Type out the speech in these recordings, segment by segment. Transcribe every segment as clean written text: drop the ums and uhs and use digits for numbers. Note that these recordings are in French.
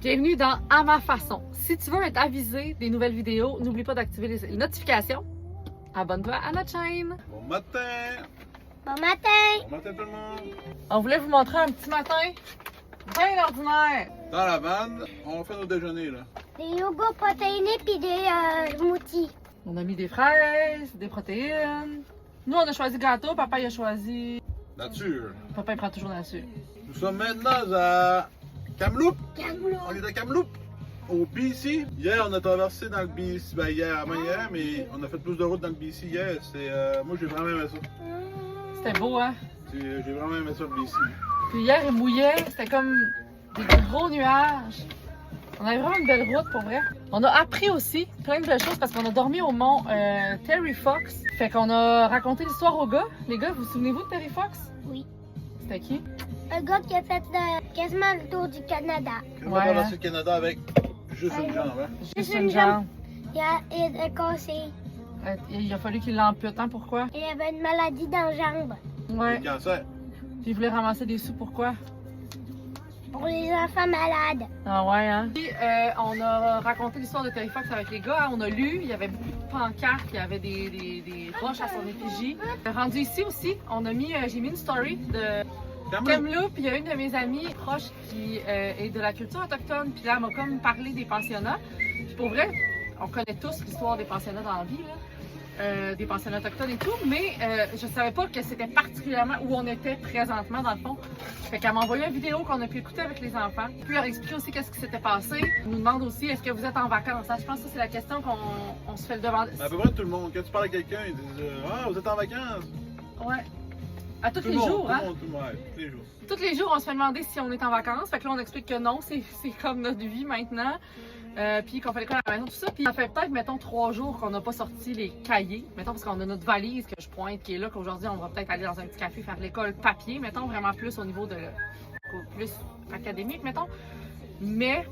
Bienvenue dans À ma façon. Si tu veux être avisé des nouvelles vidéos, n'oublie pas d'activer les notifications. Abonne-toi à notre chaîne. Bon matin! Bon matin! Bon matin tout le monde! On voulait vous montrer un petit matin bien ordinaire. Dans la vanne, on fait nos déjeuners là. Des yogourts protéinés puis des smoothies. On a mis des fraises, des protéines. Nous, on a choisi gâteau. Papa, il a choisi... Nature. Papa, il prend toujours nature. Nous sommes maintenant à Kamloops. Kamloops. On est à Kamloops. Au BC. Hier, on a traversé dans le BC. Ben hier, avant hier, mais on a fait plus de route dans le BC hier. Moi, j'ai vraiment aimé ça. C'était beau, hein? J'ai vraiment aimé ça, le BC. Puis hier, il mouillait. C'était comme des gros nuages. On avait vraiment une belle route, pour vrai. On a appris aussi plein de belles choses parce qu'on a dormi au mont Terry Fox. Fait qu'on a raconté l'histoire aux gars. Les gars, vous souvenez-vous de Terry Fox? Oui. C'était qui? Un gars qui a fait quasiment le tour du Canada. On Ouais, va traverser hein. le Canada avec juste une jambe. Hein? Juste une jambe. Il a cassé. Il a fallu qu'il l'ampute, hein? Pourquoi? Il avait une maladie dans la jambe. Ouais. Le cancer. Puis il voulait ramasser des sous, pourquoi? Pour les enfants malades. Ah ouais, hein? Puis, on a raconté l'histoire de Terry Fox avec les gars. On a lu, il y avait beaucoup de pancartes, il y avait des roches à son effigie. Rendu ici aussi, on a mis, j'ai mis une story de Kamloops. Il y a une de mes amies proches qui est de la culture autochtone. Puis là, elle m'a comme parlé des pensionnats. Puis pour vrai, on connaît tous l'histoire des pensionnats dans la vie, là. Des pensionnats autochtones et tout, mais je savais pas que c'était particulièrement où on était présentement dans le fond. Fait qu'elle m'a envoyé une vidéo qu'on a pu écouter avec les enfants, puis leur expliquer aussi qu'est-ce qui s'était passé. Elle nous demande aussi est-ce que vous êtes en vacances. Je pense que ça, c'est la question qu'on se fait le demander. À peu près tout le monde. Quand tu parles à quelqu'un, ils disent ah, vous êtes en vacances? Ouais. À tous Tout les le monde, jours, tout hein? le monde, tout le monde, ouais, tous les jours. Tous les jours, on se fait demander si on est en vacances. Fait que là, on explique que non, c'est comme notre vie maintenant. Puis qu'on fait l'école à la maison, tout ça. Puis ça fait peut-être, mettons, 3 jours qu'on n'a pas sorti les cahiers. Mettons, parce qu'on a notre valise que je pointe qui est là, qu'aujourd'hui, on va peut-être aller dans un petit café faire l'école papier. Mettons, vraiment plus au niveau de plus académique, mettons. Mais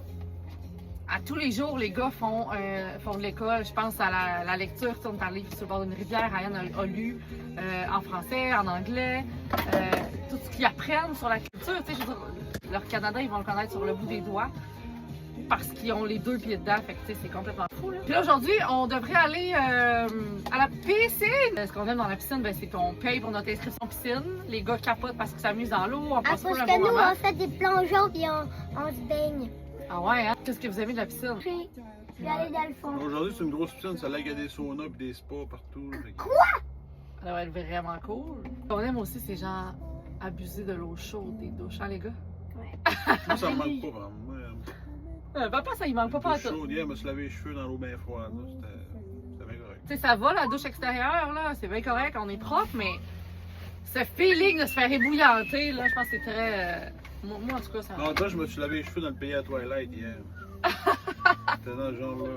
à tous les jours, les gars font de l'école. Je pense à la lecture. Tu sais, on est allé sur le bord d'une rivière. Ryan a lu en français, en anglais. Tout ce qu'ils apprennent sur la culture. Tu sais, je veux dire, leur Canada, ils vont le connaître sur le bout des doigts. Parce qu'ils ont les 2 pieds dedans, fait que tu sais, c'est complètement fou. Là. Puis là, aujourd'hui, on devrait aller à la piscine. Ce qu'on aime dans la piscine, ben, c'est qu'on paye pour notre inscription piscine. Les gars capotent parce qu'ils s'amusent dans l'eau, on passe Parce pas un que bon nous, moment. on fait des plongeons puis on se baigne. Ah ouais, hein? Qu'est-ce que vous aimez de la piscine? Puis aller dans le fond. Aujourd'hui, c'est une grosse piscine, ça lègue à des saunas et des spas partout. Ça va être vraiment cool. Ce qu'on aime aussi, c'est genre abuser de l'eau chaude des douches, hein, les gars? Moi, ça me manque pas, vraiment. Moi, Papa, ça, il manque pas douche tout. chaude, hier, je me suis lavé les cheveux dans l'eau bien froide. là. C'était bien correct. Tu sais, ça va, la douche extérieure, là, c'est bien correct, on est propre, mais ce feeling de se faire ébouillanter, là, je pense que c'est très... Moi, en tout cas, ça... Non, toi, je me suis lavé les cheveux dans le pays à Twilight hier. C'était dans ce genre-là.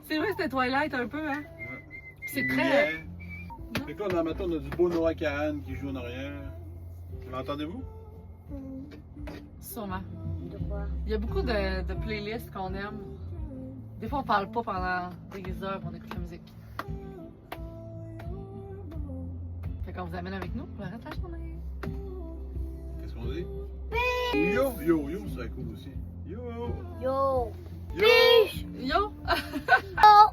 C'est vrai, c'était Twilight un peu, hein? Ouais. C'est très... Hier. Fait que là, dans le matin, on a du beau Noah Kahan qui joue en arrière. L'entendez-vous? Sûrement. De quoi? Il y a beaucoup de playlists qu'on aime. Des fois, on parle pas pendant des heures, on écoute la musique. Fait qu'on vous amène avec nous pour le reste de la journée. Qu'est-ce qu'on dit? Yo, yo, yo, c'est cool aussi. Yo! Yo! Yo! Yo! Oh!